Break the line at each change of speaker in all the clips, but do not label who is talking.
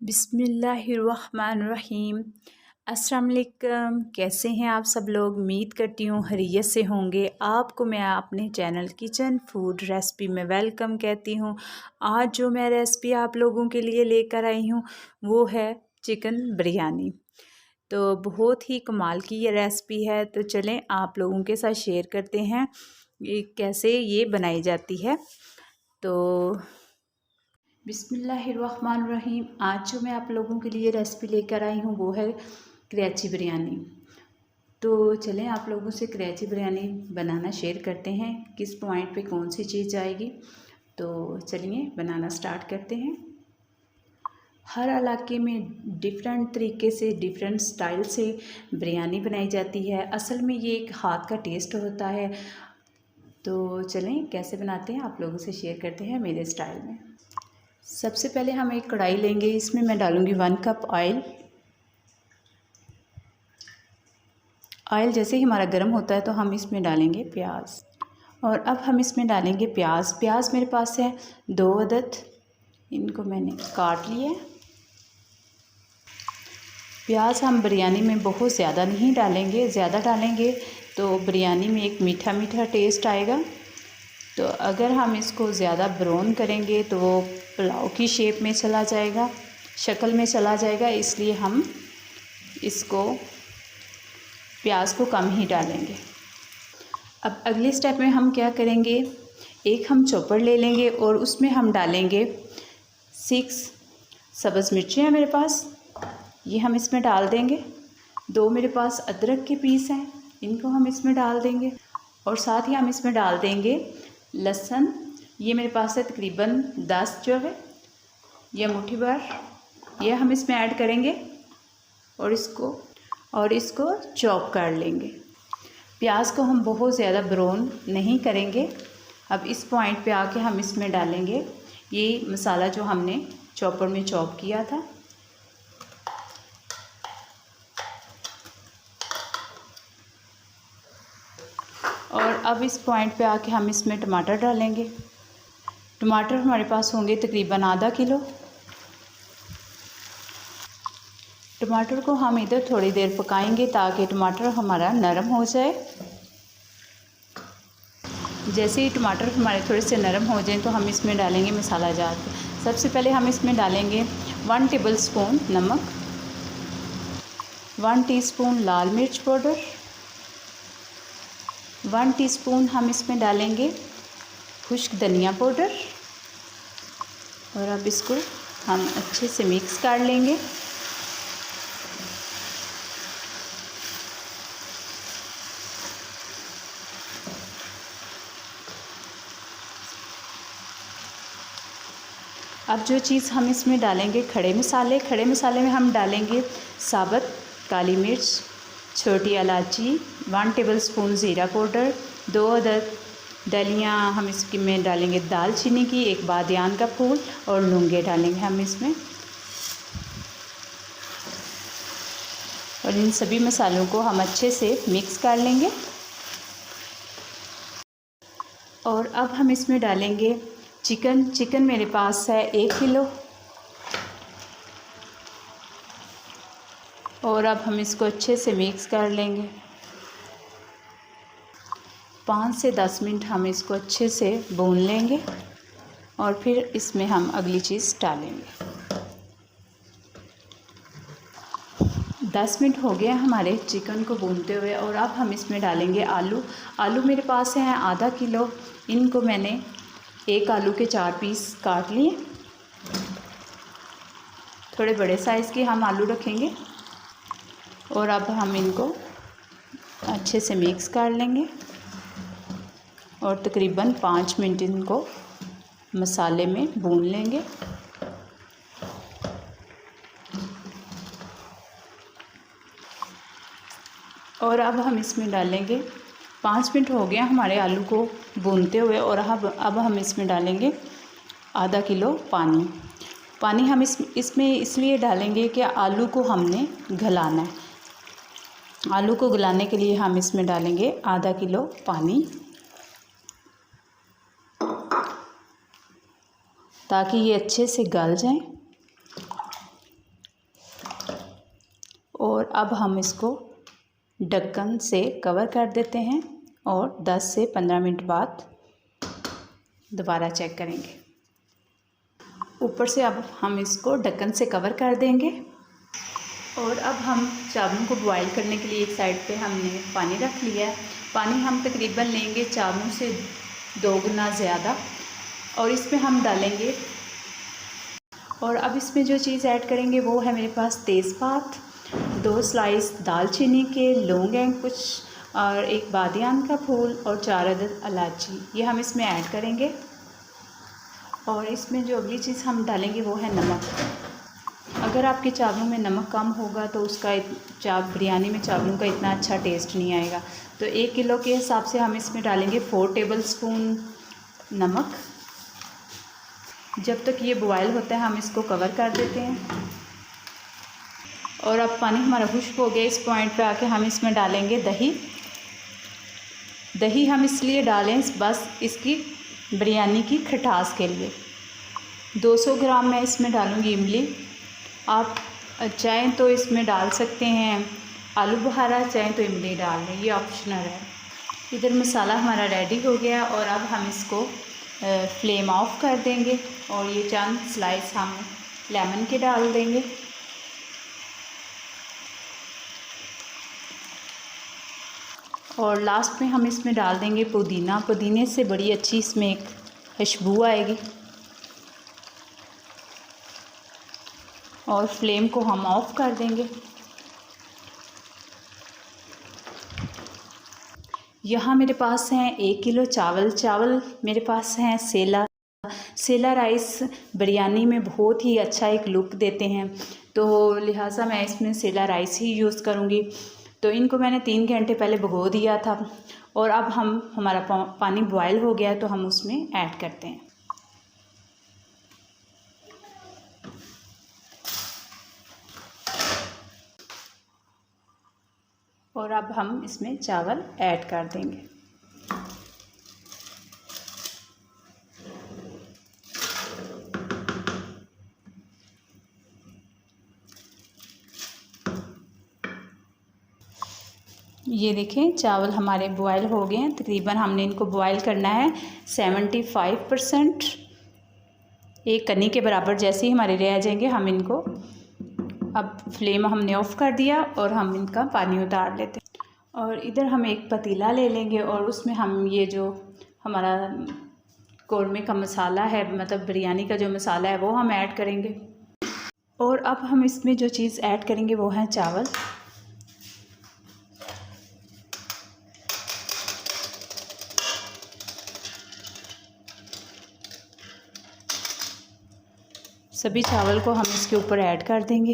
बिस्मिल्लाहिर्रहमानिर्रहीम। अस्सलाम वालेकुम। कैसे हैं आप सब लोग? उम्मीद करती हूँ खैरियत से होंगे। आपको मैं अपने चैनल किचन फूड रेसिपी में वेलकम कहती हूँ। आज जो मैं रेसिपी आप लोगों के लिए लेकर आई हूँ वो है चिकन बिरयानी। तो बहुत ही कमाल की ये रेसिपी है। तो चलें आप लोगों के साथ शेयर करते हैं ये कैसे ये बनाई जाती है। तो बिस्मिल्लाहिर्रहमानिर्रहीम। आज जो मैं आप लोगों के लिए रेसिपी लेकर आई हूँ वो है कराची बिरयानी। तो चलें आप लोगों से कराची बिरयानी बनाना शेयर करते हैं, किस पॉइंट पे कौन सी चीज़ आएगी। तो चलिए बनाना स्टार्ट करते हैं। हर इलाके में डिफरेंट तरीके से डिफरेंट स्टाइल से बिरयानी बनाई जाती है। असल में ये एक हाथ का टेस्ट होता है। तो चलें कैसे बनाते हैं आप लोगों से शेयर करते हैं मेरे स्टाइल में। सबसे पहले हम एक कढ़ाई लेंगे, इसमें मैं डालूंगी 1 कप ऑयल। ऑयल जैसे ही हमारा गर्म होता है तो हम इसमें डालेंगे प्याज। और अब हम इसमें डालेंगे प्याज। प्याज मेरे पास है 2 अदद, इनको मैंने काट लिया। प्याज हम बिरयानी में बहुत ज़्यादा नहीं डालेंगे, ज़्यादा डालेंगे तो बिरयानी में एक मीठा मीठा टेस्ट आएगा। तो अगर हम इसको ज़्यादा ब्राउन करेंगे तो वो पुलाव की शेप में चला जाएगा, शक्ल में चला जाएगा, इसलिए हम इसको प्याज को कम ही डालेंगे। अब अगले स्टेप में हम क्या करेंगे, एक हम चॉपर ले लेंगे और उसमें हम डालेंगे 6 सब्ज़ मिर्चें हैं मेरे पास, ये हम इसमें डाल देंगे। 2 मेरे पास अदरक के पीस हैं, इनको हम इसमें डाल देंगे। और साथ ही हम इसमें डाल देंगे लहसुन, ये मेरे पास है तकरीबन 10 जो है, यह मुट्ठी भर, यह हम इसमें ऐड करेंगे और इसको चॉप कर लेंगे। प्याज को हम बहुत ज़्यादा ब्राउन नहीं करेंगे। अब इस पॉइंट पे आके हम इसमें डालेंगे ये मसाला जो हमने चॉपर में चॉप किया था। और अब इस पॉइंट पे आके हम इसमें टमाटर डालेंगे। टमाटर हमारे पास होंगे तकरीबन आधा किलो। टमाटर को हम इधर थोड़ी देर पकाएंगे ताकि टमाटर हमारा नरम हो जाए। जैसे ही टमाटर हमारे थोड़े से नरम हो जाएं तो हम इसमें डालेंगे मसाला जार। सबसे पहले हम इसमें डालेंगे 1 टेबलस्पून नमक, 1 टीस्पून लाल मिर्च पाउडर, 1 टीस्पून हम इसमें डालेंगे खुश्क धनिया पाउडर। और अब इसको हम अच्छे से मिक्स कर लेंगे। अब जो चीज़ हम इसमें डालेंगे खड़े मसाले में हम डालेंगे साबुत काली मिर्च, छोटी इलायची, 1 टेबलस्पून ज़ीरा पाउडर, 2 अदद डलियाँ हम इसकी में डालेंगे दालचीनी की, 1 बादियान का फूल और लौंगे डालेंगे हम इसमें। और इन सभी मसालों को हम अच्छे से मिक्स कर लेंगे। और अब हम इसमें डालेंगे चिकन मेरे पास है 1 किलो। और अब हम इसको अच्छे से मिक्स कर लेंगे। 5 से 10 मिनट हम इसको अच्छे से भून लेंगे और फिर इसमें हम अगली चीज़ डालेंगे। 10 मिनट हो गया हमारे चिकन को भूनते हुए। और अब हम इसमें डालेंगे आलू मेरे पास हैं आधा किलो। इनको मैंने एक आलू के 4 पीस काट लिए। थोड़े बड़े साइज़ के हम आलू रखेंगे। और अब हम इनको अच्छे से मिक्स कर लेंगे और तकरीबन 5 मिनट इनको मसाले में भून लेंगे। और अब हम इसमें डालेंगे 5 मिनट हो गया हमारे आलू को भूनते हुए। और अब हम इसमें डालेंगे आधा किलो पानी हम इसमें इसलिए डालेंगे कि आलू को हमने गलाना है। आलू को गलाने के लिए हम इसमें डालेंगे आधा किलो पानी, ताकि ये अच्छे से गल जाएं। अब हम इसको ढक्कन से कवर कर देते हैं और 10 से 15 मिनट बाद दोबारा चेक करेंगे। ऊपर से अब हम इसको ढक्कन से कवर कर देंगे और अब हम चावलों को बॉईल करने के लिए एक साइड पे हमने पानी रख लिया है। पानी हम तकरीबन लेंगे चावलों से 2 गुना ज़्यादा और इसमें हम डालेंगे, और अब इसमें जो चीज़ ऐड करेंगे वो है मेरे पास तेज़पात, 2 स्लाइस दालचीनी के, लौंग हैं कुछ, और एक बादियान का फूल और 4 अदद इलायची, ये हम इसमें ऐड करेंगे। और इसमें जो अगली चीज़ हम डालेंगे वो है नमक। अगर आपके चावलों में नमक कम होगा तो उसका बिरयानी में चावलों का इतना अच्छा टेस्ट नहीं आएगा। तो 1 किलो के हिसाब से हम इसमें डालेंगे 4 टेबलस्पून नमक। जब तक ये बॉयल होता है हम इसको कवर कर देते हैं। और अब पानी हमारा खुश्क हो गया। इस पॉइंट पे आके हम इसमें डालेंगे दही। दही हम इसलिए डालें बस इसकी बिरयानी की खटास के लिए। 200 ग्राम मैं इसमें डालूँगी इमली। आप चाहें तो इसमें डाल सकते हैं आलू बुखारा, चाहें तो इमली डाल दें, ये ऑप्शनल है। इधर मसाला हमारा रेडी हो गया और अब हम इसको फ्लेम ऑफ कर देंगे और ये चंद स्लाइस हम लेमन के डाल देंगे। और लास्ट में हम इसमें डाल देंगे पुदीना। पुदीने से बड़ी अच्छी इसमें एक खुशबू आएगी। और फ्लेम को हम ऑफ़ कर देंगे। यहाँ मेरे पास हैं 1 किलो चावल मेरे पास हैं सेला राइस बिरयानी में बहुत ही अच्छा एक लुक देते हैं, तो लिहाजा मैं इसमें सेला राइस ही यूज़ करूँगी। तो इनको मैंने 3 घंटे पहले भिगो दिया था और अब हमारा पानी बॉयल हो गया तो हम उसमें ऐड करते हैं। और अब हम इसमें चावल ऐड कर देंगे। ये देखें चावल हमारे बॉयल हो गए हैं। तकरीबन हमने इनको बॉयल करना है 75%। एक कनी के बराबर जैसे ही हमारे रह जाएंगे हम इनको, अब फ्लेम हमने ऑफ़ कर दिया और हम इनका पानी उतार लेते हैं। और इधर हम एक पतीला ले लेंगे और उसमें हम ये जो हमारा कौरमे का मसाला है, मतलब बिरयानी का जो मसाला है, वो हम ऐड करेंगे। और अब हम इसमें जो चीज़ ऐड करेंगे वो है चावल। सभी चावल को हम इसके ऊपर ऐड कर देंगे।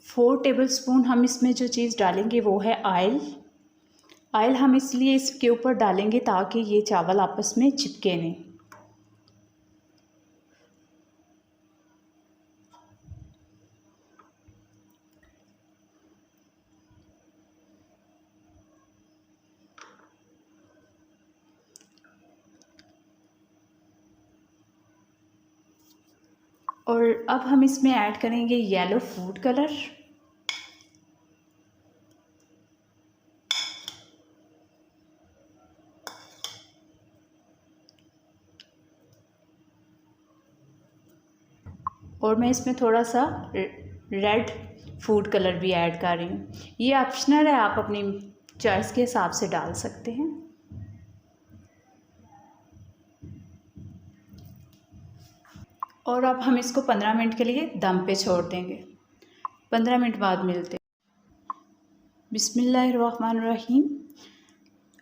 फोर टेबलस्पून हम इसमें जो चीज़ डालेंगे वो है ऑयल। ऑयल हम इसलिए इसके ऊपर डालेंगे ताकि ये चावल आपस में चिपके नहीं। और अब हम इसमें ऐड करेंगे येलो फूड कलर। और मैं इसमें थोड़ा सा रेड फूड कलर भी ऐड कर रही हूँ। ये ऑप्शनल है, आप अपनी चॉइस के हिसाब से डाल सकते हैं। और अब हम इसको 15 मिनट के लिए दम पे छोड़ देंगे। 15 मिनट बाद मिलते हैं। बिस्मिल्लाहिर्रहमानिर्रहीम।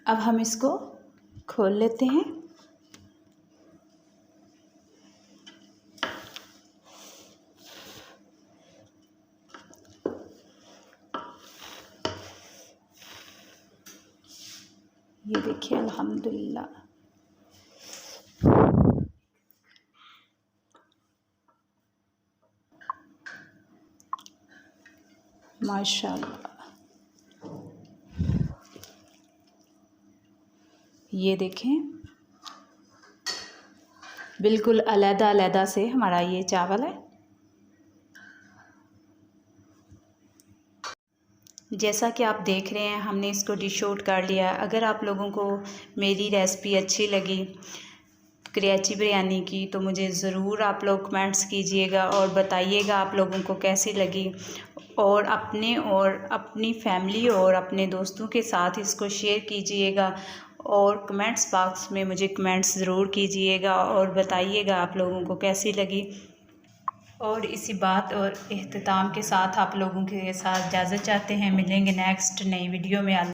अब हम इसको खोल लेते हैं। ये देखिए अल्हम्दुलिल्लाह। माशाल्लाह। ये देखें, बिल्कुल अलग-अलग से हमारा ये चावल है। जैसा कि आप देख रहे हैं, हमने इसको डिश आउट कर लिया। अगर आप लोगों को मेरी रेसिपी अच्छी लगी कराची बिरयानी की, तो मुझे ज़रूर आप लोग कमेंट्स कीजिएगा और बताइएगा आप लोगों को कैसी लगी, और अपनी फैमिली और अपने दोस्तों के साथ इसको शेयर कीजिएगा, और कमेंट्स बॉक्स में मुझे कमेंट्स ज़रूर कीजिएगा और बताइएगा आप लोगों को कैसी लगी। और इसी बात और इख्तिताम के साथ आप लोगों के साथ इजाज़त चाहते हैं। मिलेंगे नेक्स्ट नई वीडियो में।